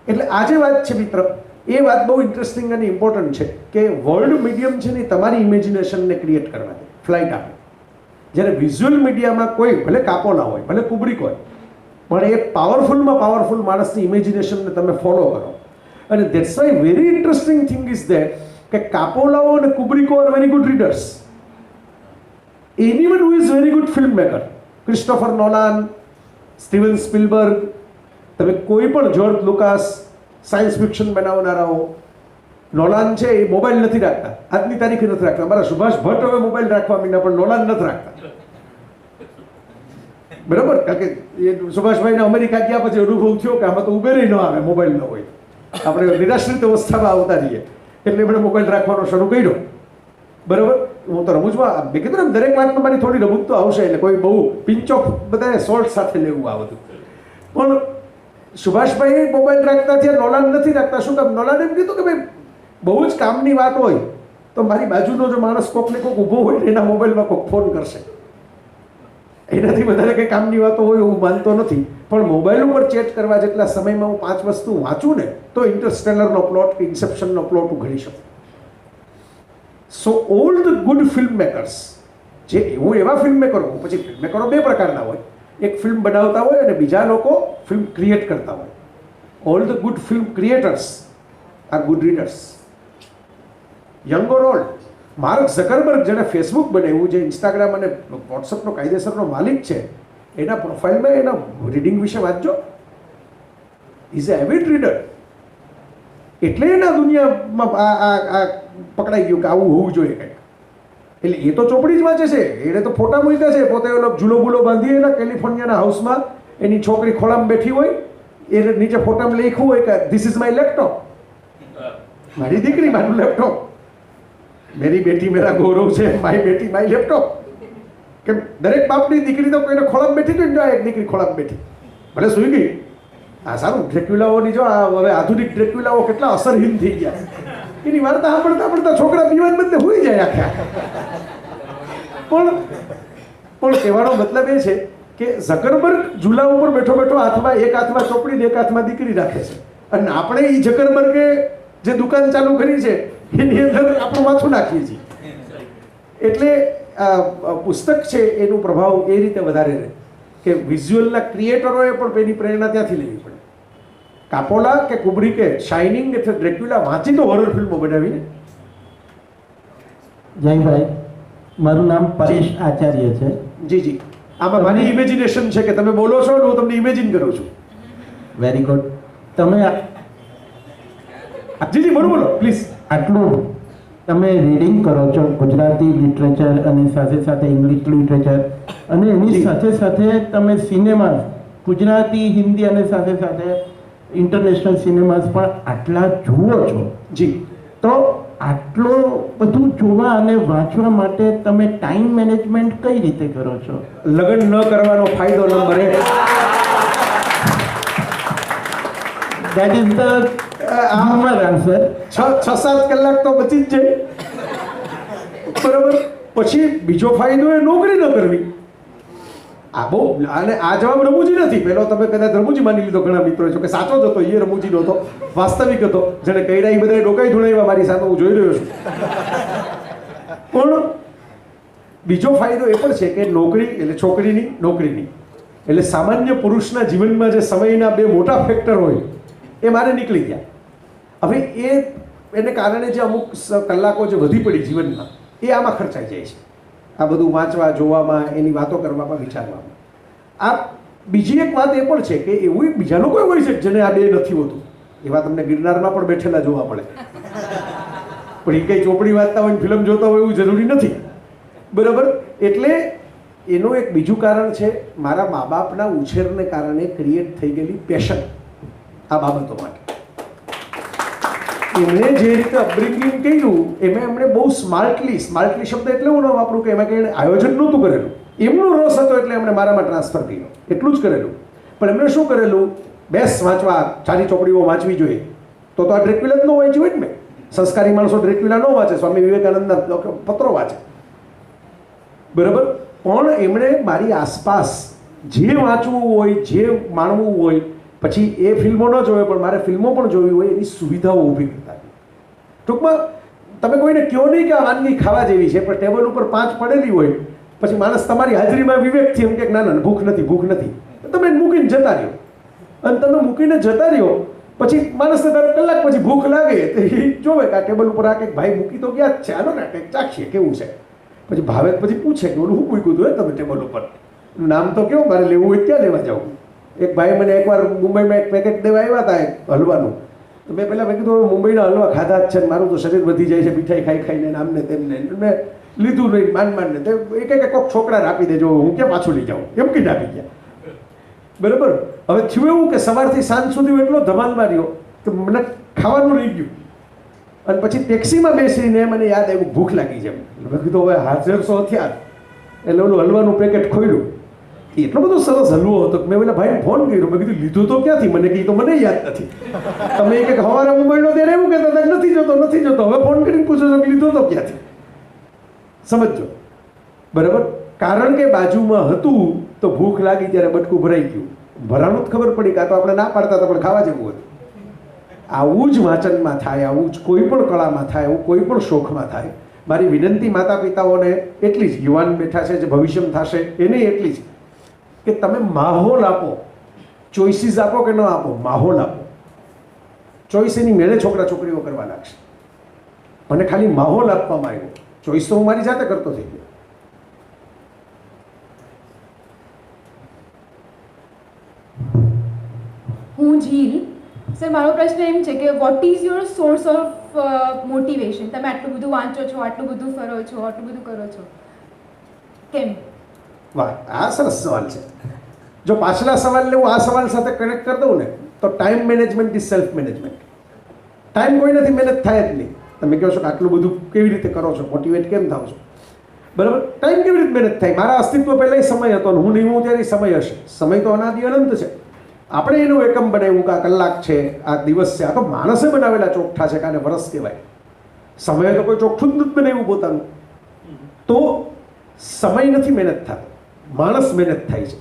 એટલે આ જે વાત છે મિત્ર, એ વાત બહુ ઇન્ટરેસ્ટિંગ અને ઇમ્પોર્ટન્ટ છે કે વર્લ્ડ મીડિયમ છે ને તમારી ઇમેજિનેશનને ક્રિએટ કરવા દે, ફ્લાઇટ આપે. જ્યારે વિઝ્યુઅલ મીડિયામાં કોઈ ભલે કાપોલા હોય, ભલે કુબ્રિક હોય, પણ એ પાવરફુલમાં પાવરફુલ માણસની ઇમેજિનેશનને તમે ફોલો કરો. અને that's why very interesting thing is that કે કાપોલાઓ અને કુબ્રિકો are very good readers. Anyone who is very good film maker, Christopher Nolan, Steven Spielberg, તમે કોઈ પણ જ્યોર્જ લુકાસ, સાયન્સ ફિક્શન બનાવનારાઓ, નોલાન છે એ મોબાઈલ નથી રાખતા, આજની તારીખે નથી રાખતા. અમારા સુભાષ ભટ્ટ હવે મોબાઈલ રાખવા માંડ્યા, પણ નોલાન નથી રાખતા. બરાબર? કારણ કે એ સુભાષભાઈને અમેરિકા ગયા પછી અનુભવ થયો કે આમાં તો ઉબેરે ન આવે, મોબાઈલ ન હોય, આપણે નિરાશ્રિત અવસ્થામાં આવતા રહીએ. એટલે એમણે મોબાઈલ રાખવાનો શરૂ કર્યો. બરાબર? હું તો રમૂજમાં મેં કીધું ને, દરેક વાતમાં મારી થોડી રમૂજ તો આવશે, એટલે કોઈ બહુ પિંચ ઓફ બધાને સોલ્ટ સાથે લેવું આ બધું. પણ સુભાષભાઈ મોબાઈલ રાખતા થયા, નોલાન નથી રાખતા. શું કામ? નોલાન એમ કીધું કે ભાઈ બહુ જ કામની વાત હોય તો મારી બાજુનો જો માણસ કોકને કોક ઊભો હોય ને એના મોબાઈલમાં કોક ફોન કરશે. એનાથી વધારે કંઈ કામની વાતો હોય હું માનતો નથી. પણ મોબાઈલ ઉપર ચેટ કરવા જેટલા સમયમાં હું 5 વસ્તુ વાંચું ને તો ઇન્ટરસ્ટેલરનો પ્લોટ કે ઇન્સેપ્શનનો પ્લોટ હું ઘડી શકું. સો all the good film makers, જે હું એવા ફિલ્મ મેકરો, પછી ફિલ્મ મેકરો બે પ્રકારના હોય, એક ફિલ્મ બનાવતા હોય અને બીજા લોકો ફિલ્મ ક્રિએટ કરતા હોય. All the good film creators are good readers, young or old. Mark Zuckerberg, જેણે ફેસબુક બનાવ્યું, જે ઇન્સ્ટાગ્રામ અને વોટ્સઅપનો કાયદેસરનો માલિક છે, એના પ્રોફાઇલમાં એના રીડિંગ વિશે વાંચજો. Is A એવિડ reader. એટલે એના દુનિયામાં આ પકડાઈ ગયું કે આવું હોવું જોઈએ કંઈક. એટલે એ તો ચોપડી જ વાંચે છે, એને તો ફોટા મૂક્યા છે, પોતે એનો ઝૂલો બુલો બાંધી એના કેલિફોર્નિયાના હાઉસમાં એની છોકરી ખોળામાં બેઠી હોય, એને નીચે ફોટામાં લખ્યું હોય કે ધીસ ઇઝ માય લેપટોપ, મારી દીકરી મારું લેપટોપ, મેરી બેટી મેરા ગૌરવ છે, મારી બેટી માય લેપટોપ. કેમ દરેક બાપની દીકરી તો કોઈને ખોળામાં બેઠી હોય ને, એક દીકરી ખોળામાં બેઠી, ભલે સૂઈ ગઈ. હા સારું, ડ્રેક્યુલાઓની જો આ હવે આધુનિક ડ્રેક્યુલાઓ કેટલા અસરહીન થઈ ગયા, એની વાર્તા સાંભળતા છોકરા પીવાને બદલે હોઈ જાય આખા. પણ કહેવાનો મતલબ એ છે કે ઝકરબર્ગ ઝૂલા ઉપર બેઠો બેઠો હાથમાં એક હાથમાં ચોપડી ને એક હાથમાં દીકરી રાખે છે, અને આપણે એ ઝકરબર્ગે જે દુકાન ચાલુ કરી છે એની અંદર આપણું માથું નાખીએ છીએ. એટલે પુસ્તક છે એનું પ્રભાવ એ રીતે વધારે રહે કે વિઝ્યુઅલના ક્રિએટરોએ પણ એની પ્રેરણા ત્યાંથી લેવી પડે. કાપોલા કે કુબ્રિકે શાઇનિંગ કે ડ્રેક્યુલા વાંચી તો હોરર ફિલ્મો બનાવીને. જયભાઈ, મારું નામ પરેશ આચાર્ય છે. જી જી, આમાં મારી ઇમેજિનેશન છે કે તમે બોલો છો ને હું તમને ઇમેજિન કરું છું. Very good. તમે જી જી બોલો બોલો પ્લીઝ. આટલું તમે રીડિંગ કરો છો, ગુજરાતી લિટરેચર અને સાથે સાથે ઇંગ્લિશ લિટરેચર, અને એની સાથે સાથે તમે સિનેમા, ગુજરાતી, હિન્દી અને સાથે સાથે ઇન્ટરનેશનલ સિનેમાસ પણ આટલા જુઓ છો. જી. તો આટલું બધું જોવા અને વાંચવા માટે તમે ટાઈમ મેનેજમેન્ટ કઈ રીતે કરો છો? લગ્ન ન કરવાનો ફાયદો number 1. That is the humor answer. 6-7 કલાક તો બચી જ જાય. બરાબર. પછી બીજો ફાયદો એ નોકરી ન કરવી. આ બહુ, અને આ જવાબ રમૂજી નથી. પહેલો તમે કદાચ રમૂજી માની લીધો ઘણા મિત્રો છો કે સાચો જ હતો, એ રમૂજી નહોતો, વાસ્તવિક હતો. જેને કઈડા એ બધા ડોકાઈ ધોળાવ્યા મારી સાથે, હું જોઈ રહ્યો છું. પણ બીજો ફાયદો એ પણ છે કે નોકરી એટલે છોકરીની, નોકરીની એટલે સામાન્ય પુરુષના જીવનમાં જે સમયના બે મોટા ફેક્ટર હોય એ મારે નીકળી ગયા. હવે એને કારણે જે અમુક કલાકો જે વધી પડી જીવનમાં એ આમાં ખર્ચાઈ જાય છે. આ બધું વાંચવા, જોવામાં, એની વાતો કરવામાં, વિચારવામાં. આ બીજી એક વાત એ પણ છે કે એવું બીજા લોકો હોય છે જેને આ બે નથી હોતું. એવા તમને ગિરનારમાં પણ બેઠેલા જોવા મળે. પણ એ કંઈ ચોપડી વાંચતા હોય, ફિલ્મ જોતા હોય એવું જરૂરી નથી. બરાબર. એટલે એનું એક બીજું કારણ છે મારા મા બાપના ઉછેરને કારણે ક્રિએટ થઈ ગયેલી પેશન આ બાબતો માટે. એમણે જે રીતે અપબ્રિંગિંગ કર્યું એમાં એમણે બહુ સ્માર્ટલી શબ્દ એટલે હું ન વાપરું કે એમાં કંઈ આયોજન નહોતું કરેલું. એમનો રસ હતો એટલે એમણે મારામાં ટ્રાન્સફર કર્યો, એટલું જ કરેલું. પણ એમણે શું કરેલું, બેસ વાંચવા, સારી ચોપડીઓ વાંચવી જોઈએ. તો આ ડ્રેક્યુલા જ ન વાંચ્યું હોય ને મેં. સંસ્કારી માણસો ડ્રેક્યુલા ન વાંચે, સ્વામી વિવેકાનંદના પત્રો વાંચે. બરાબર. પણ એમણે મારી આસપાસ જે વાંચવું હોય, જે માણવું હોય, પછી એ ફિલ્મો ન જોવે પણ મારે ફિલ્મો પણ જોવી હોય એની સુવિધાઓ ઊભી કરતા ટૂંકમાં તમે કોઈને કહો નહીં કે આ વાનગી ખાવા જેવી છે, પણ ટેબલ ઉપર 5 પડેલી હોય, પછી માણસ તમારી હાજરીમાં વિવેકથી એમ કે ના ના ભૂખ નથી, તમે મૂકીને જતા રહ્યો. અને તમે મૂકીને જતા રહ્યો પછી માણસને ધારો કલાક પછી ભૂખ લાગે તો એ જોવે કે આ ટેબલ ઉપર આ કંઈક ભાઈ મૂકી તો ગયા જ છે, હાલો ને કંઈક ચાખીએ કેવું છે. પછી ભાવે પછી પૂછે કે ઓલું શું મૂક્યું હતું તમે ટેબલ ઉપર, નામ તો કેવું, મારે લેવું હોય ત્યાં લેવા જાઉં. એક ભાઈ મને એકવાર મુંબઈમાં એક પેકેટ દેવા આવ્યા હતા હલવાનું, તો મેં પહેલાં મેં કીધું મુંબઈના હલવા ખાધા જ છે ને મારું તો શરીર વધી જાય છે મીઠાઈ ખાઈને આમને તેમને, મેં લીધું નહીં માંડ તે એક કોઈક છોકરાને આપી દેજો, હું ક્યાં પાછું લઈ જાઉં, એમ કીને આપી ગયા. બરાબર. હવે થયું એવું કે સવારથી સાંજ સુધી એટલો ધમાલમાં રહ્યો કે મને ખાવાનું રહી ગયું. અને પછી ટેક્સીમાં બેસીને મને યાદ આવ્યું ભૂખ લાગી છે. મેં કીધું હવે 150 થયા એટલે ઓલું હલવાનું પેકેટ ખોલ્યું. એટલો બધો સરસ હલવો હતો કે મેં પેલા ભાઈને ફોન કર્યો, મેં કીધું લીધું તો ક્યાંથી, મને કીધું તો મને યાદ નથી. તમે એક સવારે મુંબઈનો ત્યારે એવું કહેતા હતા નથી જતો, હવે ફોન કરીને પૂછો છો કે લીધો તો ક્યાંથી. સમજો બરાબર. કારણ કે બાજુમાં હતું તો ભૂખ લાગી ત્યારે બટકું ભરાઈ ગયું, ભરાનું જ ખબર પડી કે આ તો આપણે ના પાડતા હતા પણ ખાવા જેવું હતું. આવું જ વાંચનમાં થાય, આવું જ કોઈ પણ કળામાં થાય, આવું કોઈ પણ શોખમાં થાય. મારી વિનંતી માતા પિતાઓને એટલી જ, યુવાન બેઠા છે જે ભવિષ્યમાં થશે એને એટલી જ કે તમે માહોલ આપો, ચોઇસીસ આપો કે ન આપો, માહોલ આપો. ચોઈસ એની મેળે છોકરા છોકરીઓ કરવા લાગશે. મને ખાલી માહોલ આપવામાં આવ્યો, ચોઈસ તો હું મારી જાતે કરતો થઈ ગયો. હું જીલ. સર મારો પ્રશ્ન એમ છે કે what is your source of motivation? તમે આટલું બધું વાંચો છો, આટલું બધું ફરો છો, આટલું બધું કરો છો, કેમ? વાહ, આ સરસ સવાલ છે. જો પાછલા સવાલને હું આ સવાલ સાથે કનેક્ટ કરી દઉં ને તો time management is self management. Time કોઈ નથી મેનેજ થાય જ નહીં. તમે કહો છો કે આટલું બધું કેવી રીતે કરો છો, મોટિવેટ કેમ થાવ છો, બરાબર. ટાઈમ કેવી રીતે મેનેજ થાય? મારા અસ્તિત્વ પહેલાં સમય હતો, હું નહીં હું ત્યારે સમય હશે. સમય તો અનાદિ અનંત છે. આપણે એનું એકમ બનાવ્યું કે આ કલાક છે, આ દિવસ છે, આ તો માણસે બનાવેલા ચોકઠા છે કે આને વર્ષ કહેવાય. સમયે તો કોઈ ચોખ્ઠું જ નથી બનાવ્યું પોતાનું. તો સમય નથી મહેનત થતો, માણસ મહેનત થાય છે.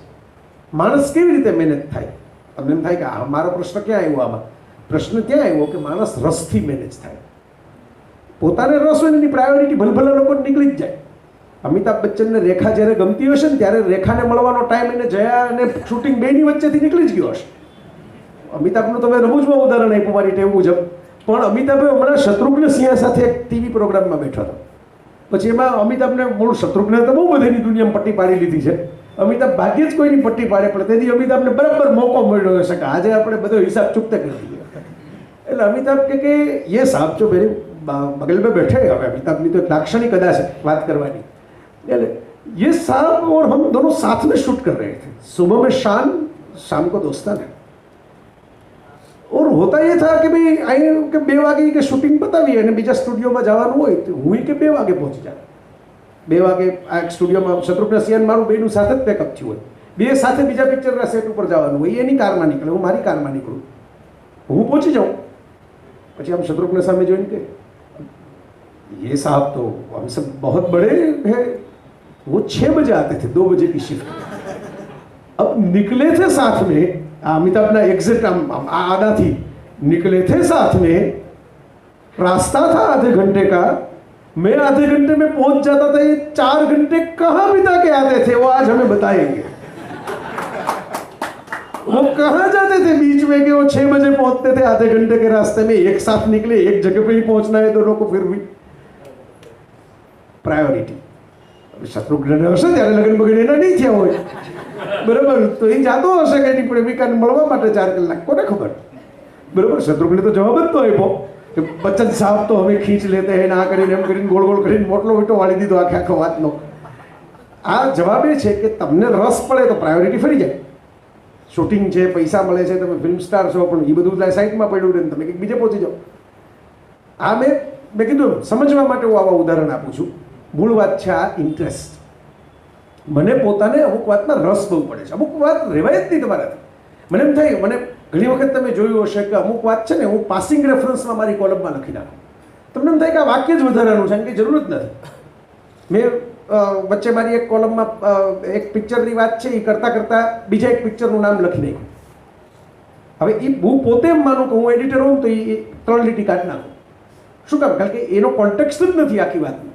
માણસ કેવી રીતે મહેનત થાય? તમને એમ થાય કે આ મારો પ્રશ્ન ક્યાં આવ્યો? આમાં પ્રશ્ન ક્યાં આવ્યો કે માણસ રસથી મેનેજ થાય. પોતાને રસ હોય એની પ્રાયોરિટી ભલભલા લોકો નીકળી જ જાય. અમિતાભ બચ્ચનને રેખા જ્યારે ગમતી હશે ને ત્યારે રેખાને મળવાનો ટાઈમ એને જયા અને શૂટિંગ બેની વચ્ચેથી નીકળી જ ગયો હશે. અમિતાભનું તમે રમૂજમાં ઉદાહરણ આપ્યું મારી ટેવ મુજબ, પણ અમિતાભે હમણાં શત્રુઘ્ન સિંહ સાથે એક ટીવી પ્રોગ્રામમાં બેઠો હતો. પછી એમાં અમિતાભને મૂળ શત્રુઘ્ને તો બહુ બધીની દુનિયામાં પટ્ટી પાડી લીધી છે. અમિતાભ ભાગ્યે જ કોઈની પટ્ટી પાડે, પણ તેથી અમિતાભને બરાબર મોકો મળ્યો હશે કે આજે આપણે બધો હિસાબ ચૂકતે કરી દઈએ. એટલે અમિતાભ કે ये साहब जो मेरे बगल में बैठे, હવે અમિતાભની તો એક લાક્ષણિક અદા છે વાત કરવાની. ये साहब और हम दोनों साथ में शूट कर रहे थे. सुबह में शाम को दोस्तान है. और होता ये था कि भाई आई કે 2 વાગે કે શૂટિંગ પતાવી અને બીજા સ્ટુડિયોમાં જવાનું હોય તો હું કે 2 વાગે પહોંચી જાય. 2 વાગે આ સ્ટુડિયોમાં શત્રુઘ્ન સિંહ મારું બેનું સાથે જ પેકઅપ થયું હોય. બે સાથે બીજા પિક્ચરના સેટ ઉપર જવાનું હોય. એની કારમાં નીકળે, હું મારી કારમાં નીકળું, હું પહોંચી જાઉં. પછી આમ શત્રુઘ્ન સામે જોઈને કે ये साहब तो हमसे बहुत बड़े हैं, वो 6 बजे आते थे, 2 बजे की शिफ्ट. अब निकले थे साथ में, अमिताभना एग्जैक्ट आना थी, निकले थे साथ में, रास्ता था आधे घंटे का, मैं आधे घंटे में पहुंच जाता था, ये 4 घंटे कहाँ बिता के आते थे वो आज हमें बताएंगे. वो कहाँ जाते थे बीच में कि वो 6 बजे पहुंचते थे, आधे घंटे के रास्ते में एक साथ निकले, एक जगह पे ही पहुंचना है दोनों को. फिर भी प्रायोरिटी. શત્રુઘ્ન હશે ત્યારે લગ્ન બગડ એના નહીં થયા હોય, બરાબર, તો એ જાતો હશે કે એની પ્રેમિકાને મળવા માટે 4 કલાક, કોને ખબર. બરાબર. શત્રુઘ્ને તો જવાબ જ તો આપ્યો કે બચ્ચન સાહેબ તો હવે ખીંચ લેતે હે, ના કરીને એમ કરીને ગોળ ગોળ કરીને મોટલો વીટો વાળી દીધો આખો વાતનો. આ જવાબ એ છે કે તમને રસ પડે તો પ્રાયોરિટી ફરી જાય. શૂટિંગ છે, પૈસા મળે છે, તમે ફિલ્મ સ્ટાર છો, પણ એ બધું સાઈડમાં પડ્યું રહે, તમે કંઈક બીજે પહોંચી જાઓ. આ મેં કીધું સમજવા માટે હું આવા ઉદાહરણ આપું છું. મૂળ વાત છે આ ઇન્ટરેસ્ટ. મને પોતાને અમુક વાતમાં રસ બહુ પડે છે, અમુક વાત રહેવાય જ નહીં તમારાથી. મને એમ થાય, મને ઘણી વખત તમે જોયું હશે કે અમુક વાત છે ને હું પાસિંગ રેફરન્સમાં મારી કોલમમાં લખી નાખું. તમને એમ થાય કે આ વાક્ય જ વધારાનું છે, એમ કંઈ જરૂર જ નથી. મેં વચ્ચે મારી એક કોલમમાં એક પિક્ચરની વાત છે, એ કરતાં કરતાં બીજા એક પિક્ચરનું નામ લખી નાખ્યું. હવે એ હું પોતે એમ માનું કે હું એડિટર હોઉં તો એ 3 લીટી કાઢી નાખું. શું કામ? કારણ કે એનો કોન્ટેક્સ્ટ જ નથી આખી વાતનો.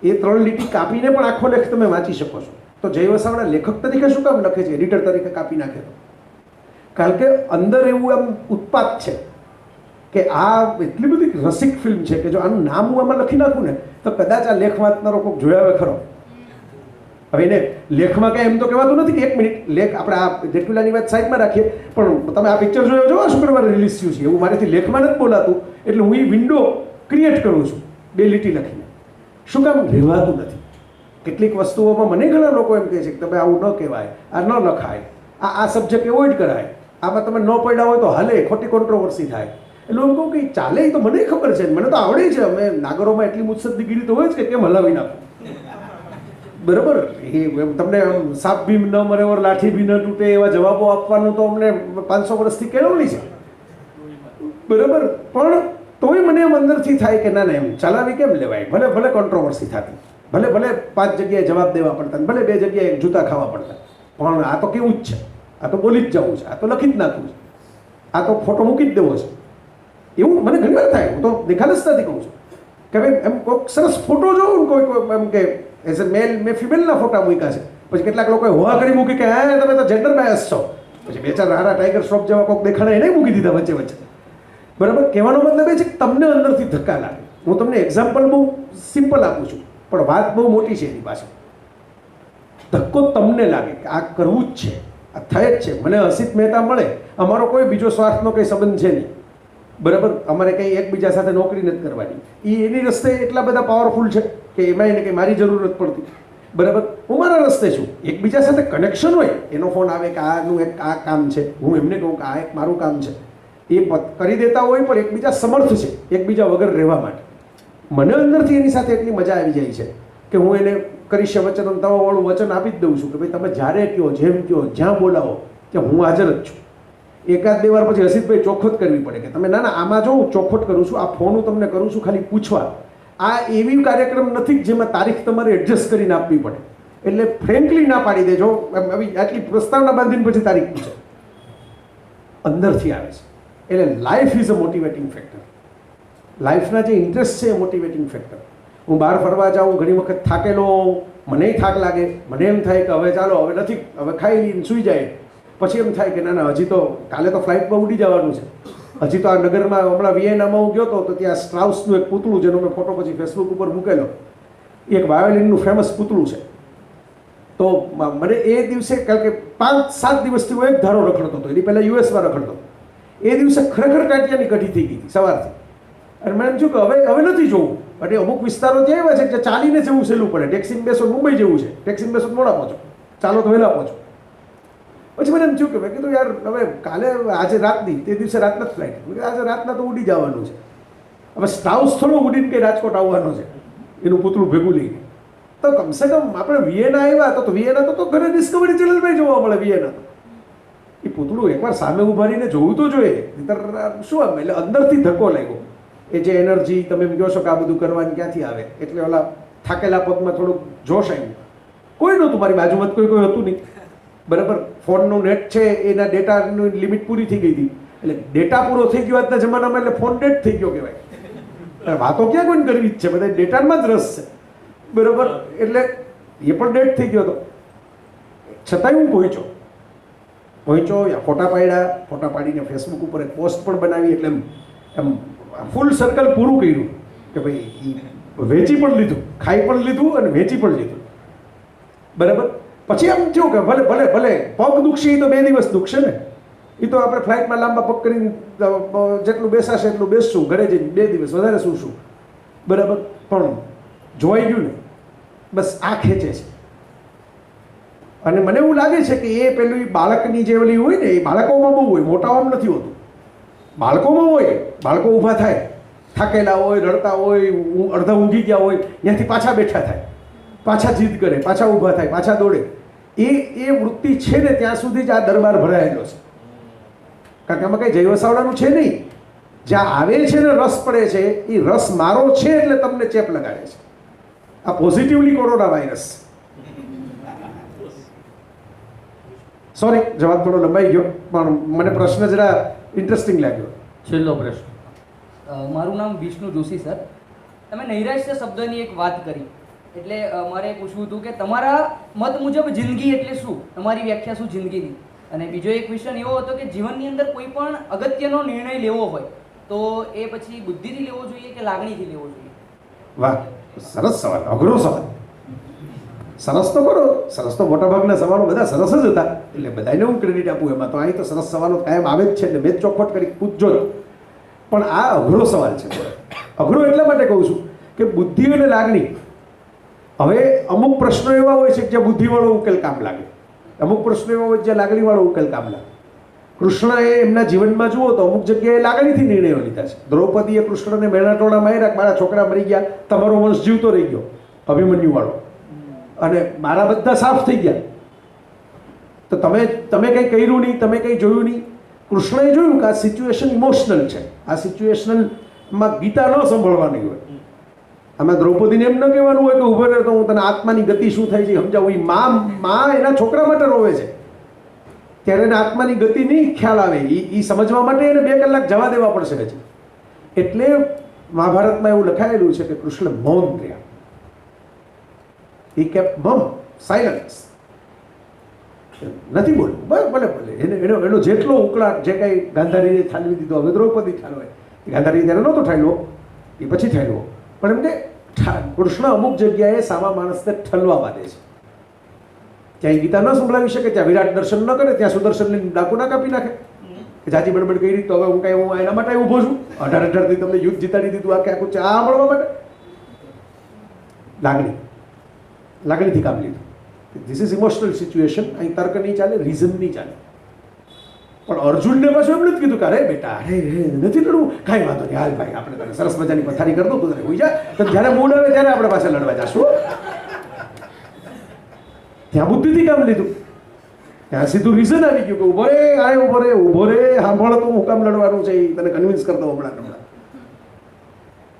એ 3 લીટી કાપીને પણ આખો લેખ તમે વાંચી શકો છો. તો જય વસાવડા લેખક તરીકે શું કામ લખે છે, એડિટર તરીકે કાપી નાખે તો? કારણ કે અંદર એવું એમ ઉત્પાદ છે કે આ એટલી બધી રસિક ફિલ્મ છે કે જો આનું નામ હું આમાં લખી નાખું ને તો કદાચ આ લેખ વાંચનારો કોઈક જોયા આવે ખરો. હવે એને લેખમાં કંઈ એમ તો કહેવાતું નથી કે 1 મિનિટ લેખ આપણે આ જેટલાની વાત સાઈડમાં રાખીએ, પણ તમે આ પિક્ચર જોયો જો શુક્રવારે રિલીઝ થયું છે, એવું મારેથી લેખમાં નથી બોલાતું, એટલે હું એ વિન્ડો ક્રિએટ કરું છું 2 લીટી લખીને. શું કામ? રહેવાતું નથી. કેટલીક વસ્તુઓમાં મને ઘણા લોકો એમ કહે છે કે તમે આવું ન કહેવાય, આ ન લખાય, આ સબ્જેક્ટ એવોઇડ કરાય, આમાં તમે ન પડ્યા હોય તો હાલે, ખોટી કોન્ટ્રોવર્સી થાય. એટલે હું કહું કે ચાલે, એ તો મને ખબર છે, મને તો આવડે છે, અમે નાગરોમાં એટલી મુત્સદ્દીગીરી તો હોય જ કે કેમ હલાવી નાખું. બરાબર, એ તમને સાપ ભી ન મરે ઓર લાઠી ભી ન તૂટે એવા જવાબો આપવાનું તો અમને 500 વર્ષથી કેળવણી છે. બરાબર, પણ તોય મને એમ અંદરથી થાય કે ના ના, એમ ચલાવી કેમ લેવાય? ભલે ભલે કોન્ટ્રોવર્સી થતી, ભલે ભલે 5 જગ્યાએ જવાબ દેવા પડતા, ભલે 2 જગ્યાએ જૂતા ખાવા પડતા, પણ આ તો કેવું જ છે, આ તો બોલી જ જવું છે, આ તો લખી જ નાખવું છે, આ તો ફોટો મૂકી જ દેવો છે. એવું મને ઘણી વાર થાય. હું તો નિખાલસતાથી કહું છું કે ભાઈ એમ કોઈક સરસ ફોટો જોઉં કોઈ એમ કે એઝ અ મેં ફિમેલના ફોટા મૂક્યા છે, પછી કેટલાક લોકોએ હોવા કરી મૂકી કે હા તમે તો જેન્ડર બાયસ છો, પછી 2-4 હારા ટાઈગર શ્રોફ જેવા કોઈક દેખાડા એને મૂકી દીધા વચ્ચે વચ્ચે. બરાબર, કહેવાનો મતલબ એ છે કે તમને અંદરથી ધક્કા લાગે. હું તમને એક્ઝામ્પલ બહુ સિમ્પલ આપું છું, પણ વાત બહુ મોટી છે એની પાછળ. ધક્કો તમને લાગે કે આ કરવું જ છે, આ થાય જ છે. મને હસીત મહેતા મળે, અમારો કોઈ બીજો સ્વાર્થનો કંઈ સંબંધ છે નહીં. બરાબર, અમારે કંઈ એકબીજા સાથે નોકરી નથી કરવાની. એ એની રસ્તે એટલા બધા પાવરફુલ છે કે એમાં એને કંઈ મારી જરૂર નથી પડતી. બરાબર, હું મારા રસ્તે છું. એકબીજા સાથે કનેક્શન હોય, એનો ફોન આવે કે આનું એક આ કામ છે, હું એમને કહું કે આ એક મારું કામ છે, એ કરી દેતા હોય, પણ એકબીજા સમર્થ છે એકબીજા વગર રહેવા માટે. મને અંદરથી એની સાથે એટલી મજા આવી જાય છે કે હું એને કરીશ વચન તવાવાળું વચન આપી જ દઉં છું કે ભાઈ તમે જ્યારે કહો, જેમ કહો, જ્યાં બોલાવો ત્યાં હું હાજર જ છું. 1-2 વાર પછી હસીતભાઈ ચોખવટ કરવી પડે કે તમે ના ના આમાં જો હું ચોખવટ કરું છું, આ ફોન હું તમને કરું છું ખાલી પૂછવા, આ એવી કાર્યક્રમ નથી જેમાં તારીખ તમારે એડજસ્ટ કરીને આપવી પડે, એટલે ફ્રેન્કલી ના પાડી દેજો. આટલી પ્રસ્તાવના બાંધીને પછી તારીખ પૂછે, અંદરથી આવે છે. એટલે life is a motivating factor. લાઈફના જે ઇન્ટરેસ્ટ છે એ મોટિવેટિંગ ફેક્ટર. હું બહાર ફરવા જાઉં, ઘણી વખત થાકેલો હોઉં, મને થાક લાગે, મને એમ થાય કે હવે ચાલો, હવે નથી, હવે ખાઈ લઈને સૂઈ જાય. પછી એમ થાય કે ના ના, હજી તો કાલે તો ફ્લાઇટમાં ઉડી જવાનું છે, હજી તો આ નગરમાં હમણાં વિયેનામાં હું ગયો હતો તો ત્યાં સ્ટ્રાઉસનું એક પૂતળું, જેનો મેં ફોટો પછી ફેસબુક ઉપર મૂકેલો, એક વાયોલિનનું ફેમસ પૂતળું છે. તો મને એ દિવસે, કારણ કે 5-7 દિવસથી હું એક ધારો રખડતો હતો, એની પહેલાં યુએસમાં રખડતો. એ દિવસે ખરેખર ટાંટિયાની કઢી થઈ ગઈ સવારથી, અને મને એમ થયું કે હવે નથી જોવું. અને અમુક વિસ્તારો જે એવા છે કે ચાલીને જવું સહેલું પડે, ટેક્સીમાં બેસો મુંબઈ જેવું છે, ટેક્સીમાં બેસો મોડા પહોંચો, ચાલો તો વહેલા પહોંચો. પછી મને એમ થયું કે મેં કીધું યાર હવે કાલે આજે રાતની, તે દિવસે રાતના જ ફ્લાઇટ, મેં કીધું આજે રાતના તો ઉડી જવાનું છે, હવે સ્ટ્રાઉસ થોડો ઉડીને કંઈ રાજકોટ આવવાનો છે એનું પૂતળું ભેગું લઈને. તો કમસે કમ આપણે વિયેના આવ્યા તો વિયેના તો ઘરે ડિસ્કવરી ચેનલમાં જોવા મળે. વિયેના તો એ પૂતળું એકવાર સામે ઉભા રહીને જોવું તો જોઈએ, શું આમ એટલે અંદરથી ધક્કો લાગ્યો. એ જે એનર્જી તમે એમ કહો છો કે આ બધું કરવાની ક્યાંથી આવે, એટલે ઓલા થાકેલા પગમાં થોડુંક જોશ આવ્યું. કોઈ નહોતું મારી બાજુમાં, કોઈ હતું નહીં. બરાબર, ફોનનું નેટ છે, એના ડેટાની લિમિટ પૂરી થઈ ગઈ હતી, એટલે ડેટા પૂરો થઈ ગયો આજના જમાનામાં, એટલે ફોન ડેટ થઈ ગયો કહેવાય. વાતો ક્યાં કોઈને કરવી જ છે, બધા ડેટામાં જ રસ છે. બરાબર, એટલે એ પણ ડેટ થઈ ગયો હતો. છતાંય હું પહોંચ્યો, ફોટા પાડ્યા, ફોટા પાડીને ફેસબુક ઉપર એક પોસ્ટ પણ બનાવી, એટલે એમ ફૂલ સર્કલ પૂરું કર્યું કે ભાઈ વેચી પણ લીધું, ખાઈ પણ લીધું અને વેચી પણ લીધું. બરાબર, પછી એમ થયું કે ભલે ભલે ભલે પગ દુખશે, એ તો 2 દિવસ દુખશે ને, એ તો આપણે ફ્લાઇટમાં લાંબા પગ કરીને જેટલું બેસાશે એટલું બેસશું, ઘરે જઈને 2 દિવસ વધારે સૂશું. બરાબર, પણ જોવાઈ ગયું ને, બસ આ ખેંચે છે. અને મને એવું લાગે છે કે એ પેલું બાળકની જે ઓલી હોય ને, એ બાળકોમાં બહુ હોય, મોટાઓમાં નથી હોતું. બાળકોમાં હોય, બાળકો ઊભા થાય, થાકેલા હોય, રડતા હોય, અડધા ઊંઘી ગયા હોય, ત્યાંથી પાછા બેઠા થાય, પાછા જીદ કરે, પાછા ઊભા થાય, પાછા દોડે. એ વૃત્તિ છે ને ત્યાં સુધી જ આ દરબાર ભરાયેલો છે. કારણ કે આમાં કંઈ જય વસાવડાનું છે નહીં. જ્યાં આવે છે ને રસ પડે છે, એ રસ મારો છે એટલે તમને ચેપ લગાડે છે. આ પોઝિટિવલી કોરોના વાયરસ. સોરી, જવાબ થોડો લંબાઈ ગયો, પણ મને પ્રશ્ન જરા ઇન્ટરેસ્ટિંગ લાગ્યો. છેલ્લો પ્રશ્ન. મારું નામ વિષ્ણુ જોશી સર. તમે નૈરાશ્ય શબ્દની એક વાત કરી, એટલે મારે પૂછવું હતું કે તમારા મત મુજબ જિંદગી એટલે શું? તમારી વ્યાખ્યા શું જિંદગીની? અને બીજો એક ક્વેશ્ચન એવો હતો કે જીવનની અંદર કોઈ પણ અગત્યનો નિર્ણય લેવો હોય તો એ પછી બુદ્ધિથી લેવો જોઈએ કે લાગણીથી લેવો જોઈએ? વાહ, સરસ સવાલ, અઘરો સવાલ. સરસ તો કરો, સરસ તો મોટાભાગના સવાલો બધા સરસ જ હતા, એટલે બધાને હું ક્રેડિટ આપું એમાં. તો અહીં તો સરસ સવાલો કાયમ આવે જ છે, એટલે મેં જ ચોખવટ કરી પૂછજો જ. પણ આ અઘરો સવાલ છે. અઘરો એટલા માટે કહું છું કે બુદ્ધિ અને લાગણી, હવે અમુક પ્રશ્નો એવા હોય છે કે જ્યાં બુદ્ધિવાળો ઉકેલ કામ લાગે, અમુક પ્રશ્નો એવા હોય જ્યાં લાગણીવાળો ઉકેલ કામ લાગે. કૃષ્ણએ એમના જીવનમાં જુઓ તો અમુક જગ્યાએ લાગણીથી નિર્ણયો લીધા છે. દ્રૌપદીએ કૃષ્ણને મેણાટોળા માર્યા, મારા છોકરા મરી ગયા, તમારો વંશ જીવતો રહી ગયો, અભિમન્યુવાળો, અને મારા બધા સાફ થઈ ગયા. તો તમે કંઈ કર્યું નહીં, તમે કંઈ જોયું નહીં. કૃષ્ણએ જોયું કે આ સિચ્યુએશન ઇમોશનલ છે, આ સિચ્યુએશનલમાં ગીતા ન સંભળવાની હોય. આમાં દ્રૌપદીને એમ ન કહેવાનું હોય કે ઉભો રહે તો હું તને આત્માની ગતિ શું થાય છે સમજાવું. એ માં એના છોકરા માટે રોવે છે, ત્યારે એને આત્માની ગતિ નહીં ખ્યાલ આવે. એ સમજવા માટે એને 2 કલાક જવા દેવા પડશે હજી. એટલે મહાભારતમાં એવું લખાયેલું છે કે કૃષ્ણ મૌન રહ્યા. he kept mum, silence. નથી બોલવું, ભલે એનો જેટલો ઉકળાટ, જે કંઈ ગાંધારીએ ઠાલવી દીધો, હવે દ્રૌપદી ઠાલવે. ગાંધારી ત્યારે નહોતો ઠાલ્યો, એ પછી ઠાલ્યો. પણ એમ કે કૃષ્ણ અમુક જગ્યાએ સામા માણસને ઠલવા દે છે. ત્યાં ગીતા ન સંભળાવી શકે, ત્યાં વિરાટ દર્શન ન કરે, ત્યાં સુદર્શનને ડાકુ ના કાપી નાખે કે જાજી બડબડ કરી તો હવે હું એના માટે ઊભો છું. 18 થી તમને યુદ્ધ જીતાડી દીધું, આ કે આખું ચા મળવા માટે. લાગણીથી કામ લીધું. This is emotional situation. અહીં તર્ક નહીં ચાલે, રીઝન નહીં ચાલે. પણ અર્જુનને પાછું એમ નથી કીધું કે અરે બેટા, અરે નથી લડવું, કાંઈ વાંધો નહીં, હાલ ભાઈ આપણે તને સરસ મજાની પથારી કરી દઉં, તું તને હોઈ જા, તો જ્યારે મૂડ આવે ત્યારે આપણે પાસે લડવા જાશું. ત્યાં બુદ્ધિથી કામ લીધું, ત્યાં સીધું રીઝન આવી ગયું કે ઉભો રે, આય ઉભો રે, સાંભળ તો હું કામ લડવાનું છે, તને કન્વિન્સ કરતો હમણાં.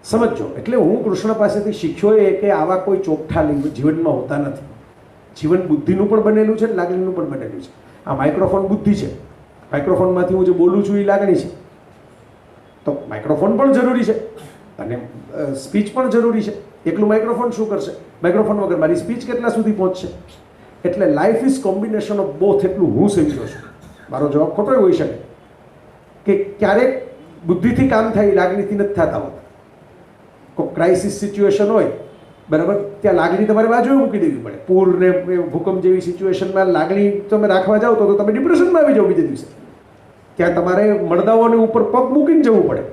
સમજો. એટલે હું કૃષ્ણ પાસેથી શીખ્યો એ કે આવા કોઈ ચોખ્ઠા લિંગ જીવનમાં હોતા નથી. જીવન બુદ્ધિનું પણ બનેલું છે, લાગણીનું પણ બનેલું છે. આ માઇક્રોફોન બુદ્ધિ છે, માઇક્રોફોનમાંથી હું જે બોલું છું એ લાગણી છે. તો માઇક્રોફોન પણ જરૂરી છે અને સ્પીચ પણ જરૂરી છે. એકલું માઇક્રોફોન શું કરશે? માઇક્રોફોન વગર મારી સ્પીચ કેટલા સુધી પહોંચશે? એટલે life is combination of both, એટલું હું સમજો છું. મારો જવાબ ખોટો હોઈ શકે કે ક્યારેક બુદ્ધિથી કામ થાય, લાગણીથી નથી થતા હોતા. કોઈ ક્રાઇસિસ સિચ્યુએશન હોય, બરાબર, ત્યાં લાગણી તમારે બાજુએ મૂકી દેવી પડે. પૂર ને ભૂકંપ જેવી સિચ્યુએશનમાં લાગણી તમે રાખવા જાઓ તો તમે ડિપ્રેશનમાં આવી જાઓ બીજે દિવસે. ત્યાં તમારે મળદાઓને ઉપર પગ મૂકીને જવું પડે,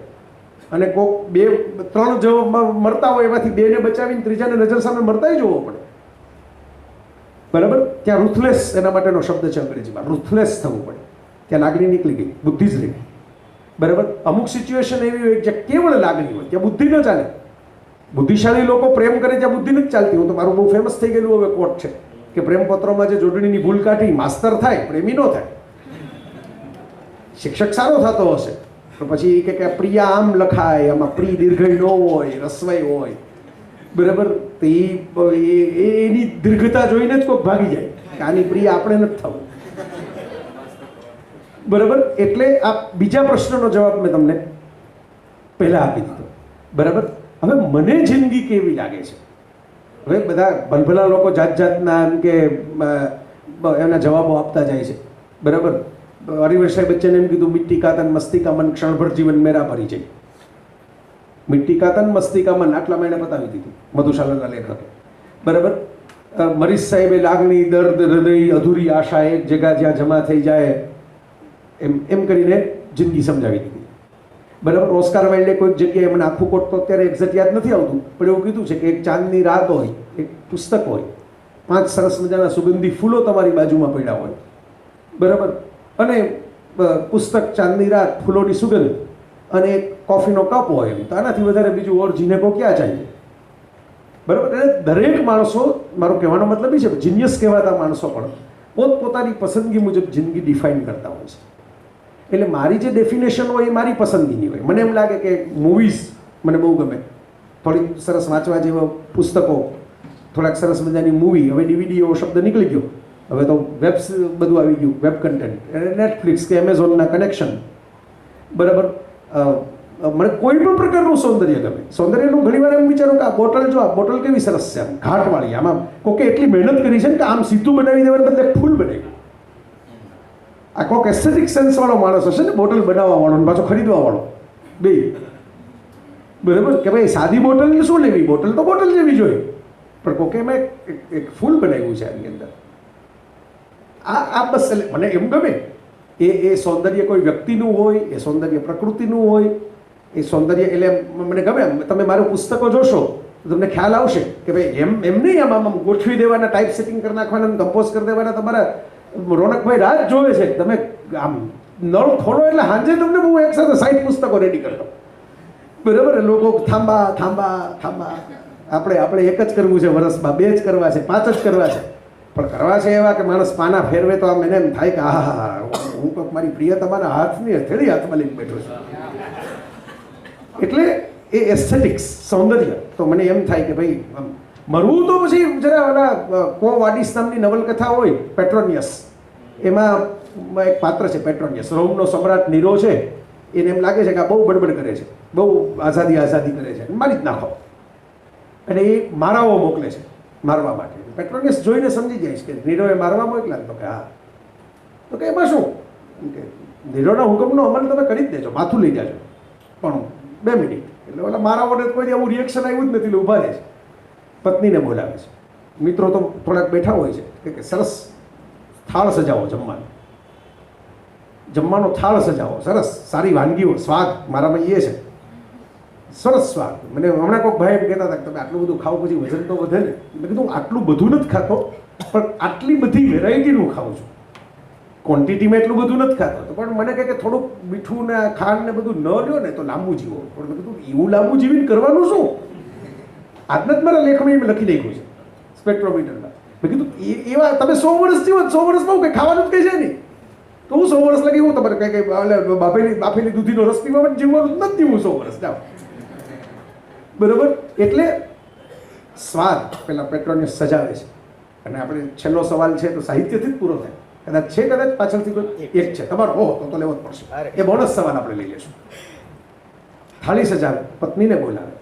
અને કોઈક 2-3 જવાબમાં મરતા હોય એમાંથી 2ને બચાવીને ત્રીજાને નજર સામે મરતાય જોવો પડે. બરાબર, ત્યાં રૂથલેસ એના માટેનો શબ્દ છે અંગ્રેજીમાં, રૂથલેસ થવું પડે. ત્યાં લાગણી નીકળી ગઈ, બુદ્ધિ જ રહી. બરાબર, અમુક સિચ્યુએશન એવી હોય જ્યાં કેવળ લાગણી હોય, ત્યાં બુદ્ધિ ન ચાલે. બુદ્ધિશાળી લોકો પ્રેમ કરે ત્યાં બુદ્ધિ નથી ચાલતી. હું તો મારું બહુ ફેમસ થઈ ગયેલું હવે કોટ છે કે પ્રેમપત્રોમાં જે જોડણીની ભૂલ કાઢી માસ્તર થાય, પ્રેમી ન થાય. શિક્ષક સારો થતો હશે તો પછી કે પ્રિયા આમ લખાય, આમાં પ્રિય દીર્ઘય ન હોય, રસવાઈ હોય, બરાબર, તો એની દીર્ઘતા જોઈને જ કોઈક ભાગી જાય કે આની પ્રિય આપણે નથી થવું. બરાબર, એટલે આ બીજા પ્રશ્નનો જવાબ મેં તમને પહેલા આપી દીધો. બરાબર, હવે મને જિંદગી કેવી લાગે છે? હવે બધા ભલભલા લોકો જાતના એમ કે એના જવાબો આપતા જાય છે. બરાબર, હરિવંશ બચ્ચને એમ કીધું, મિટ્ટી કા તન મસ્તી કા મન ક્ષણભર જીવન મેરા પરિચય. મિટ્ટી કા તન મસ્તી કા મન, આટલામાં એને પતાવી દીધું મધુશાલના લેખકે. બરાબર, મરીશ સાહેબે લાગણી, દર્દ, હૃદય, અધૂરી આશા એક જગ્યા જ્યાં જમા થઈ જાય એમ કરીને જિંદગી સમજાવી દીધી. બરાબર, ઓસ્કાર વાઇલ્ડે કોઈક જગ્યાએ મને આખું કોટ તો અત્યારે એક્ઝેક્ટ યાદ નથી આવતું, પણ એવું કીધું છે કે એક ચાંદની રાત હોય, એક પુસ્તક હોય, 5 સરસ મજાના સુગંધી ફૂલો તમારી બાજુમાં પડ્યા હોય, બરાબર, અને પુસ્તક, ચાંદની રાત, ફૂલોની સુગંધ અને એક કોફીનો કપ હોય, એમ તો આનાથી વધારે બીજું ઓર જીને કો ક્યાં ચાહીએ? બરાબર, એટલે દરેક માણસો, મારો કહેવાનો મતલબ એ છે કે જીનિયસ કહેવાતા માણસો પણ પોતપોતાની પસંદગી મુજબ જિંદગી ડિફાઇન કરતા હોય છે. એટલે મારી જે ડેફિનેશન હોય એ મારી પસંદગીની હોય. મને એમ લાગે કે મૂવીઝ મને બહુ ગમે, થોડીક સરસ વાંચવા જેવા પુસ્તકો, થોડાક સરસ મજાની મૂવી. હવે DVD એવો શબ્દ નીકળી ગયો, હવે તો વેબ્સ બધું આવી ગયું, વેબ કન્ટેન્ટ, નેટફ્લિક્સ કે એમેઝોનના કનેક્શન, બરાબર. મને કોઈ પણ પ્રકારનું સૌંદર્ય ગમે. સૌંદર્યનું ઘણી વાર એમ વિચારું કે આ બોટલ જો, આ બોટલ કેવી સરસ છે, આમ ઘાટવાળી, આમાં કોકે એટલી મહેનત કરી છે ને કે આમ સીધું બનાવી દેવાને બદલે ફૂલ બનાવ્યું. આ કોક એસ્થેટિક સેન્સ વાળો માણસ હશે ને, બોટલ બનાવવા વાળો ને પાછો ખરીદવા વાળો, બે, બરાબર. કે ભાઈ સાદી બોટલની શું લેવી, બોટલ તો બોટલ જેવી જોઈએ, પણ કોકે એમાં એક ફૂલ બનાવ્યું છે આની અંદર. આ બસ મને એમ ગમે. એ સૌંદર્ય કોઈ વ્યક્તિનું હોય, એ સૌંદર્ય પ્રકૃતિનું હોય, એ સૌંદર્ય એટલે મને ગમે. તમે મારું પુસ્તકો જોશો તો તમને ખ્યાલ આવશે કે ભાઈ એમ નહીં આમ ગોઠવી દેવાના, ટાઈપ સેટિંગ કરી નાખવાના, કમ્પોઝ કરી દેવાના. તમારા રોનકભાઈ રાત જોવે છે, તમે આમ નળ ખોલો એટલે સાંજે તમને હું એક સાથે 60 પુસ્તકો રેડી કરતો, બરાબર. લોકો થાંબા થાંબા થાંબા, આપણે એક જ કરવું છે વર્ષમાં, 2 જ કરવા છે, 5 જ કરવા છે, પણ કરવા છે એવા કે માણસ પાના ફેરવે તો આમ એને એમ થાય કે હા, હું તો મારી પ્રિયતમાના હાથની હથેળી હાથમાં લઈને બેઠો છું. એટલે એ એસ્થેટિક્સ, સૌંદર્ય, તો મને એમ થાય કે ભાઈ મરવું તો પછી જરા ઓલા કો વાડિસ નામની નવલકથા હોય, પેટ્રોનિયસ, એમાં એક પાત્ર છે પેટ્રોનિયસ, રોમનો સમ્રાટ નીરો છે. એને એમ લાગે છે કે આ બહુ બડબડ કરે છે, બહુ આઝાદી કરે છે, મારી જ નાખો. અને એ મારાઓ મોકલે છે મારવા માટે. પેટ્રોનિયસ જોઈને સમજી જાય છે કે નીરોએ મારવા મોકલા, તો કે હા, તો કે એમાં શું, કે નીરોના હુકમનો અમલ તમે કરી જ દેજો, માથું લઈ જાજો, પણ 2 મિનિટ. એટલે ઓલા મારાઓને કોઈ આવું રિએક્શન આવ્યું જ નથી, એટલે ઊભા રહે છે. પત્નીને બોલાવે છે. મિત્રો તો થોડાક બેઠા હોય છે કે સરસ થાળ સજાવો, જમવાનો થાળ સજાવો, સરસ સારી વાનગીઓ, સ્વાદ મારામાં એ છે, સરસ સ્વાદ. મને હમણાં કોઈક ભાઈ એમ કહેતા હતા કે તમે આટલું બધું ખાવ પછી વજન તો વધે ને. મેં કીધું આટલું બધું નથી ખાતો, પણ આટલી બધી વેરાયટીનું ખાઉં છું. ક્વોન્ટિટીમાં એટલું બધું નથી ખાતો, પણ મને કહે કે થોડુંક મીઠું ને ખાંડ ને બધું ન લ્યો ને તો લાંબુ જીવો. પણ મેં કીધું એવું લાંબુ જીવીને કરવાનું શું? આજના જ મારા લેખમાં મેં લખી નાખ્યું છે સ્પેક્ટ્રોમીટરમાં. મેં કીધું એવા તમે 100 વર્ષ જીવો, 100 વર્ષમાં કંઈ ખાવાનું જ કંઈ છે નહીં, તો હું 100 વર્ષ લગી હું તમારે કંઈ બાફેલી દૂધીનો રસ પીવા માટે જીવવાનું નથી જીવું 100 વર્ષ, જાઓ, બરાબર. એટલે સ્વાદ પેલા પેટ્રોનિયસ સજાવે છે. અને આપણે છેલ્લો સવાલ છે તો સાહિત્યથી જ પૂરો થાય, કદાચ છે, કદાચ પાછળથી કોઈ એક છે તમારો, ઓહ તો લેવો જ પડશે. એ બોનસ સવાલ આપણે લઈ લઈશું. થાળી સજાવે, પત્નીને બોલાવે,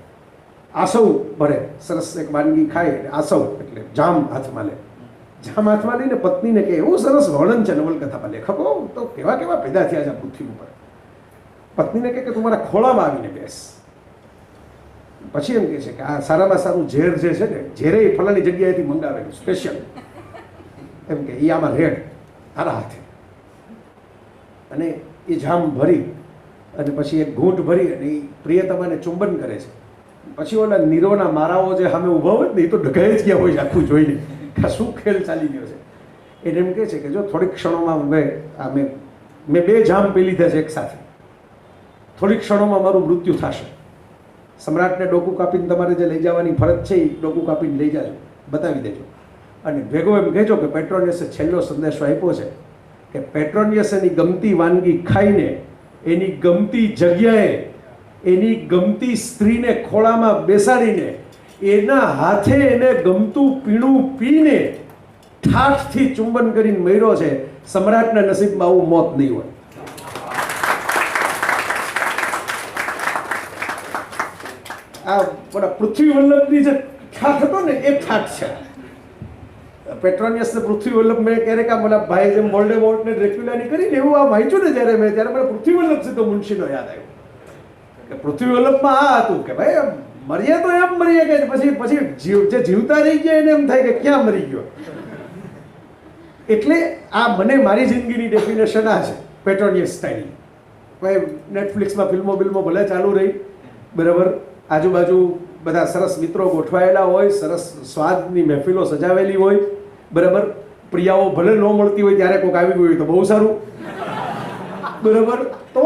આસવ ભરે, સરસ એક વાનગી ખાય, આસવ એટલે જામ હાથમાં લે, જામ હાથમાં લઈને પત્નીને કહે, એવું સરસ વર્ણન છે નવલકથામાં, લેખકો તો કેવા કેવા પેદા થયા છે આ પૃથ્વી ઉપર. પત્નીને કહે કે તું મારા ખોળામાં આવીને બેસ. પછી એમ કહે છે કે આ સારામાં સારું ઝેર જે છે ને, ઝેરે ફલાની જગ્યાએથી મંગાવેલું સ્પેશિયલ, એમ કે એ આમાં રેડ તારા હાથે. અને એ જામ ભરી અને પછી એક ઘૂંટ ભરી અને એ પ્રિયતમાને ચુંબન કરે છે. પછી ઓલા નીરોના મારાઓ જે સામે ઊભા હોય ને એ તો ઢગાઈ જ ગયા હોય છે આખું જોઈને કે શું ખેલ ચાલી ગયો છે. એને એમ કહે છે કે જો થોડીક ક્ષણોમાં મેં 2 જામ પી લીધા છે એક સાથે, થોડીક ક્ષણોમાં મારું મૃત્યુ થશે. સમ્રાટને ડોકું કાપીને તમારે જે લઈ જવાની ફરજ છે એ ડોકું કાપીને લઈ જાજો, બતાવી દેજો. અને ભેગો એમ કહેજો કે પેટ્રોનિયસે છેલ્લો સંદેશો આપ્યો છે કે પેટ્રોનિયસ એની ગમતી વાનગી ખાઈને, એની ગમતી જગ્યાએ, એની ગમતી સ્ત્રીને ખોળામાં બેસાડીને, એના હાથે એને ગમતું પીણું પીને ઠાઠથી ચુંબન કરીને મર્યો છે. સમ્રાટના નસીબમાં આવું મોત નહીં હોય. આ બધા પૃથ્વી વલ્લભની જે ઠાઠ હતો ને એ ઠાઠ છે. પેટ્રોનિયસને પૃથ્વી વલ્લભ મેં ક્યારેક આ બોલા ભાઈ જેમ વોલ્ડેમોર્ટને ડ્રેક્યુલાની કરીને એવું આ વાંચ્યું ને જ્યારે મેં, ત્યારે મને પૃથ્વી વલ્લભ સીધો મુનશીનો યાદ આવ્યો કે પૃથ્વી વલ્લભમાં આ હતું કે ભાઈ મરીએ તો એમ મરીએ કે પછી જે જીવતા રહી ગયા એને એમ થાય કે ક્યાં મરી ગયો. એટલે આ મને મારી જિંદગીની ડેફિનેશન આ છે પેટ્રોનિયસ સ્ટાઇલ. કોઈ નેટફ્લિક્સમાં ફિલ્મો ભલે ચાલુ રહી, બરાબર, આજુબાજુ બધા સરસ મિત્રો ગોઠવાયેલા હોય, સરસ સ્વાદની મહેફિલો સજાવેલી હોય, બરાબર, પ્રિયાઓ ભલે ન મળતી હોય ત્યારે કોઈક આવી ગયું હોય તો બહુ સારું, બરાબર. તો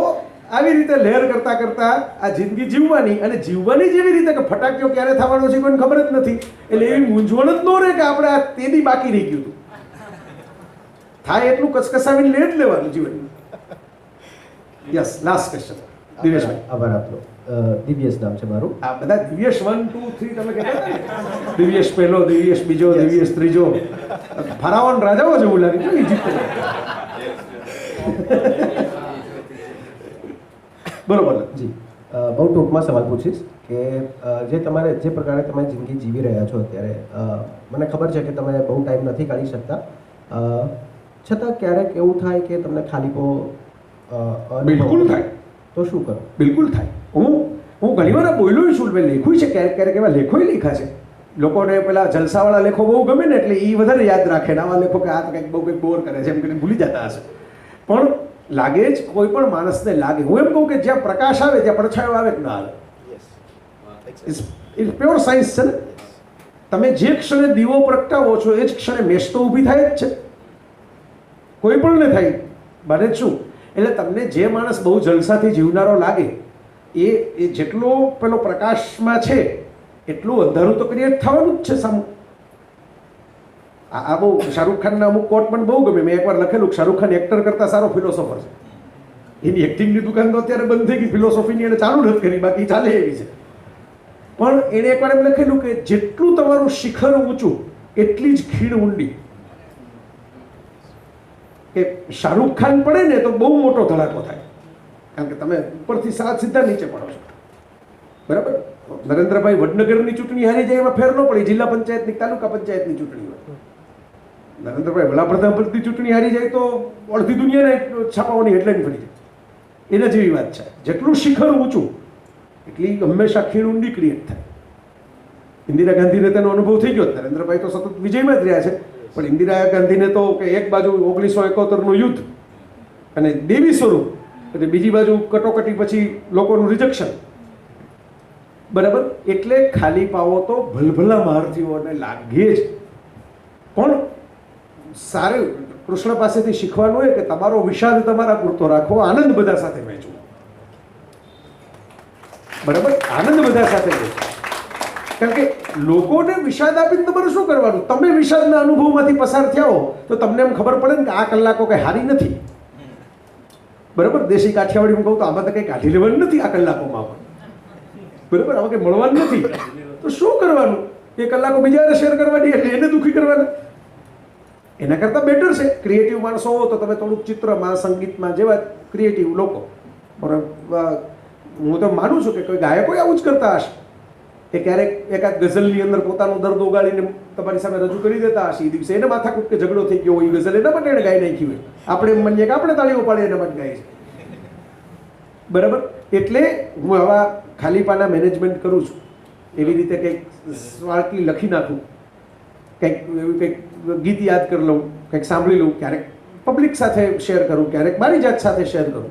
આવી રીતે લહેર કરતા કરતા આ જિંદગી જીવવાની, અને જીવવાની જેવી રીતે કે ફટાકડો ક્યારે થવાનો છે કોઈને ખબર જ નથી. એટલે એવી મૂંઝવણ જ ન રહે કે આપણે આ તેદી બાકી રહી ગયું હતું. થાય એટલું કચકસાવીને લે જ લેવાનું જીવન. Yes, last question. દિવ્યેશભાઈ. આભાર આપનો. દિવ્યેશ નામ છે મારું. આ બધા દિવ્યેશ 1 2 3 તમે કહેતા હતા ને? દિવ્યેશ પહેલો, દિવ્યેશ બીજો, દિવ્યેશ ત્રીજો. ફરાઓન રાજાઓ જેવું લાગે છે ઇજિપ્ત. બરોબર જી બહુ ટૂંકમાં સવાલ પૂછીશ કે જે તમારે જે પ્રકારે તમે જિંદગી જીવી રહ્યા છો અત્યારે, મને ખબર છે કે તમે બહુ ટાઈમ નથી કાઢી શકતા, છતાં ક્યારેક એવું થાય કે તમને ખાલીપો બિલકુલ થાય. તો શું કરો? બિલકુલ થાય. હું ઘણી વાર બોલ્યો છું, મેં લખ્યું છે, ક્યારેક ક્યારેક એવા લેખોય લખ્યા છે. લોકોને પેલા જલસાવાળા લેખો બહુ ગમે ને એટલે એ વધારે યાદ રાખે ને આવા લેખો કે આ તો કંઈક બહુ કંઈક બોર કરે છે એમ કરીને ભૂલી જતા હશે. પણ લાગે જ કોઈ પણ માણસને લાગે, હું એમ કહું કે જ્યાં પ્રકાશ આવે ત્યાં પડછાયો આવે કે ના આવે. ઇટ્સ પ્યોર સાયન્સ છે ને. તમે જે ક્ષણે દીવો પ્રગટાવો છો એ જ ક્ષણે મેષ તો ઊભી થાય જ છે. કોઈ પણ ને થાય, બને જ શું. એટલે તમને જે માણસ બહુ જલસાથી જીવનારો લાગે એ જેટલો પેલો પ્રકાશમાં છે એટલું અંધારું તો ક્રિએટ થવાનું જ છે સામું. આ બહુ શાહરૂખ ખાનના અમુક કોટ પણ બહુ ગમે. મેં એકવાર લખેલું શાહરૂખ ખાન એક્ટર કરતાં સારો ફિલોસોફર છે. એની એક્ટિંગની દુકાન તો અત્યારે બંધ થઈ ગઈ, ફિલોસોફીની એને ચાલુ નથી કરી, બાકી ચાલે એવી છે. પણ એણે એકવાર એમ લખેલું કે જેટલું તમારું શિખર ઊંચું એટલી જ ખીણ ઊંડી. કે શાહરૂખ ખાન પડે ને તો બહુ મોટો ધડાકો થાય, કારણ કે તમે ઉપરથી સીધા નીચે પડો છો. બરાબર. નરેન્દ્રભાઈ વડનગરની ચૂંટણી હારી જાય એમાં ફેર ન પડી, જિલ્લા પંચાયતની, તાલુકા પંચાયતની ચૂંટણી હોય. નરેન્દ્રભાઈ વડાપ્રધાન પદની ચૂંટણી હારી જાય તો અડધી દુનિયાને છાપાઓની હેડલાઇન પડી જાય. એના જેવી વાત છે. જેટલું શિખર ઊંચું એટલી હંમેશા ખીણ ઊંડી ક્રિએટ થાય. ઇન્દિરા ગાંધીને તેનો અનુભવ થઈ ગયો. નરેન્દ્રભાઈ તો સતત વિજયમાં જ રહ્યા છે, પણ ઇન્દિરા ગાંધીને તો કે એક બાજુ 1971નું યુદ્ધ અને દેવી સ્વરૂપ, અને બીજી બાજુ કટોકટી પછી લોકોનું રિજેક્શન. બરાબર. એટલે ખાલી પાવો તો ભલભલા મહારથીઓને લાગે જ. પણ સારું કૃષ્ણ પાસેથી શીખવાનું હોય કે તમારો વિષાદ તમારા પૂરતો રાખો, આનંદ બધા સાથે વહેંચવો. બરાબર. આનંદ બધા સાથે વહેંચવો. કારણ કે લોકોને વિષાદ આપીને તમારે શું કરવાનું? તમે વિષાદના અનુભવમાંથી પસાર થયા હો તો તમને એમ ખબર પડે ને કે આ કલાકો કંઈ હારી નથી. બરાબર. દેશી કાઠિયાવાડી કહું તો આમાં તો કંઈ કાઢી લેવાનું નથી આ કલાકોમાં. બરાબર. આમાં કંઈ મળવાનું નથી તો શું કરવાનું? એ કલાકો બીજાને શેર કરવાની, એટલે એને દુઃખી કરવાના. એના કરતાં બેટર છે ક્રિએટિવ માણસો હો તો તમે થોડુંક ચિત્રમાં, સંગીતમાં જેવા ક્રિએટિવ લોકો. હું તો માનું છું કે કોઈ ગાયકો આવું જ કરતા હશે કે ક્યારેક એકાદ ગઝલની અંદર પોતાનું દર્દ ઓગાળીને તમારી સામે રજૂ કરી દેતા હશે. એ દિવસે એને માથાકૂટ કે ઝઘડો થઈ ગયો હોય, ગઝલ એના માટે એને ગાઈ નાખી હોય. આપણે એમ માનીએ કે આપણે તાળીઓ પાડીએ એના માટે ગાય છે. બરાબર. એટલે હું આવા ખાલીપાના મેનેજમેન્ટ કરું છું. એવી રીતે કંઈક સ્વાર્થી લખી નાખું, કંઈક એવું કંઈક ગીત યાદ કરી લઉં, કંઈક સાંભળી લઉં, ક્યારેક પબ્લિક સાથે શેર કરું, ક્યારેક મારી જાત સાથે શેર કરું.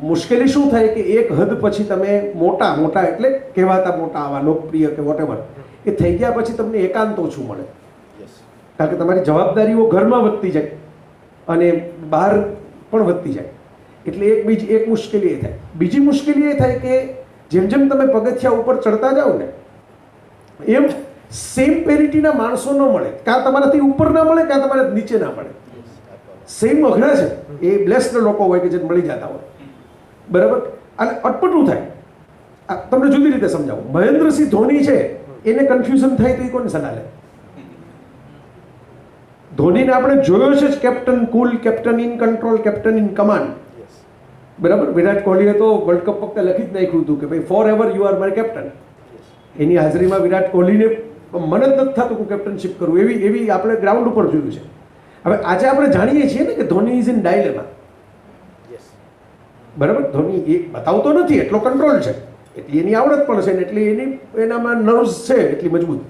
મુશ્કેલી શું થાય કે એક હદ પછી તમે મોટા એટલે કહેવાતા મોટા, આવા લોકપ્રિય કે વોટેવર, એ થઈ ગયા પછી તમને એકાંત ઓછું મળે. કારણ કે તમારી જવાબદારીઓ ઘરમાં વધતી જાય અને બહાર પણ વધતી જાય. એટલે એક મુશ્કેલી એ થાય. બીજી મુશ્કેલી એ થાય કે જેમ જેમ તમે પગથિયા ઉપર ચડતા જાઓ ને એમ સેમ પેરિટીના માણસો ન મળે. કાં તમારાથી ઉપર ના મળે, કાં તમારે નીચે ના મળે. સેમ અઘરા છે એ બ્લેસ્ડ લોકો હોય કે જે મળી જતા હોય. બરાબર. અને અટપટું થાય. તમને જુદી રીતે સમજાવું. મહેન્દ્રસિંહ ધોની છે, એને કન્ફ્યુઝન થાય તો એ કોને સલાહ લે? ધોનીને આપણે જોયો છે જ captain cool, captain in control, captain in command. બરાબર. વિરાટ કોહલીએ તો વર્લ્ડ કપ વખતે લખી જ નાખ્યું હતું કે ભાઈ for ever you are my captain. એની હાજરીમાં વિરાટ કોહલીને મને જ નથી થતું કે કેપ્ટનશીપ કરું, એવી આપણે ગ્રાઉન્ડ ઉપર જોયું છે. હવે આજે આપણે જાણીએ છીએ ને કે ધોની ઇઝ ઇન ડાયલેમા. બરાબર. ધોની એ બતાવતો નથી, એટલો કંટ્રોલ છે, એટલી એની આવડત પણ છે ને એટલી એનામાં નર્વ્સ છે એટલી મજબૂત.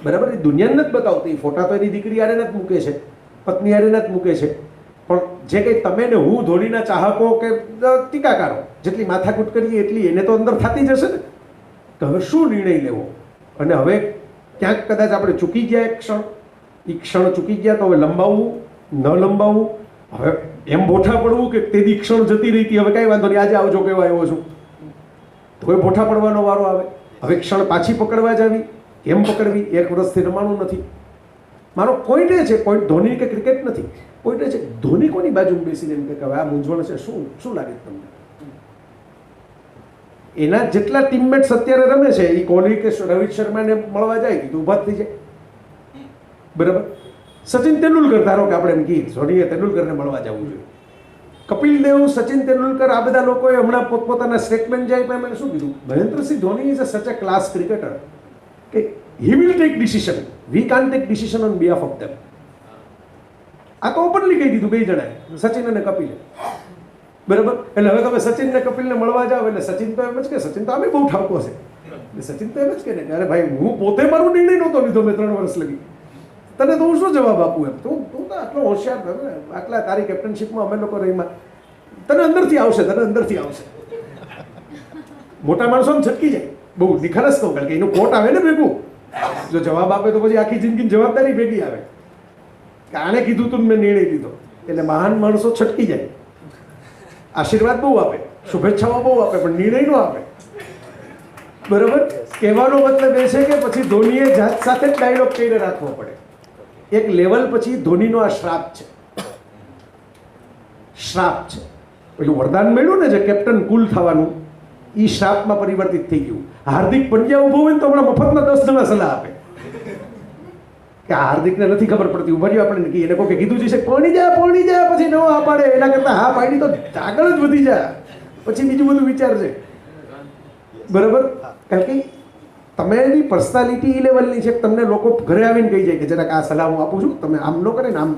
બરાબર. એ દુનિયાને નથી બતાવતી. ફોટા તો એની દીકરી આરે જ મૂકે છે, પત્ની આરે જ મૂકે છે. પણ જે કંઈ તમે ને હું ધોનીના ચાહકો કે ટીકાકારો જેટલી માથાકૂટ કરીએ એટલી એને તો અંદર થતી જશે ને. તો હવે શું નિર્ણય લેવો? અને હવે ક્યાંક કદાચ આપણે ચૂકી ગયા એ ક્ષણ ચૂકી ગયા તો હવે લંબાવવું, ન લંબાવવું, હવે એમ બોઠા પડવું કે તેની ક્ષણ જતી રહી હતી, હવે કાંઈ વાંધો નહીં, આજે આવજો કહેવા આવ્યો છું, તો હવે બોઠા પડવાનો વારો આવે. હવે ક્ષણ પાછી પકડવા જ આવી, કેમ પકડવી? 1 વર્ષથી રમાણું નથી. મારો પોઈન્ટ એ છે, પોઈન્ટ ધોની કે ક્રિકેટ નથી, પોઈન્ટ એ છે ધોની કોની બાજુ બેસીને એમ કે હવે આ મૂંઝવણ છે, શું લાગે તમને? એના જેટલા ટીમમેટ્સ અત્યારે રમે છે એ કોહલી કે રોહિત શર્માને મળવા જાય તો ઊભા જ થઈ જાય. બરાબર. સચિન તેંડુલકર ધારો કે આપણે એમ કહીએ ધોનીએ તેંડુલકરને મળવા જવું જોઈએ. કપિલ દેવ, સચિન તેંડુલકર આ બધા લોકોએ હમણાં પોતપોતાના સ્ટેટમેન્ટ જાય એમને શું કીધું, મહેન્દ્રસિંહ ધોની ઇઝ અ સચ અ ક્લાસ ક્રિકેટર કે he will take decision, we can take decision on behalf of them. આ તો ઓપનલી કહી દીધું બે જણાએ, સચિન અને કપિલે. બરાબર. એટલે હવે તમે સચિન ને કપિલને મળવા જાઓ એટલે સચિન તો એમ જ કે સચિન તો આમે બહુ ઠાવકો છે. સચિન તો એમ જ કે ને અરે ભાઈ હું પોતે મારો નિર્ણય નહોતો લીધો મેં 3 વર્ષ લગી, તને તો હું શું જવાબ આપું એમ. તું તો આટલો હોશિયાર ને, આટલા તારી કેપ્ટનશીપમાં અમે લોકો રહીમાં તને અંદરથી આવશે, તને અંદરથી આવશે. મોટા માણસોને છટકી જાય બહુ નિખાલસ કહું, કારણ કે એનું કોટ આવે ને ભેગું. જો જવાબ આપે તો પછી આખી જિંદગીની જવાબદારી ભેગી આવે કે આણે કીધું તું મેં નિર્ણય લીધો. એટલે મહાન માણસો છટકી જાય, આશીર્વાદ બહુ આપે, શુભેચ્છાઓ બહુ આપે, પણ નિર્ણય નો આપે. બરાબર. કહેવાનો મતલબ એ છે કે પછી ધોનીએ જાત સાથે જ ડાયલોગ કહીને રાખવો પડે. એક લેવલ પછી ધોનીનો આ શ્રાપ છે, શ્રાપ છે. પેલું વરદાન મળ્યું ને જે કેપ્ટન કુલ થવાનું, એ શ્રાપમાં પરિવર્તિત થઈ ગયું. હાર્દિક પંડ્યા ઊભો હોય ને તો હમણાં મફતમાં 10 જણા સલાહ આપે કે હાર્દિકને નથી ખબર પડતી, ઉભા રહ્યો આપણે એને કોઈ કીધું છે પણી જાય પછી નવો આ પાડે, એના કરતા હા પાડી તો આગળ જ વધી જાય, પછી બીજું બધું વિચારશે. બરાબર. કારણ કે તમે એની પર્સનાલિટી એ લેવલની છે કે તમને લોકો ઘરે આવીને કહી જાય કે જરાક આ સલાહ હું આપું છું, તમે આમ ન કરે ને આમ કરે.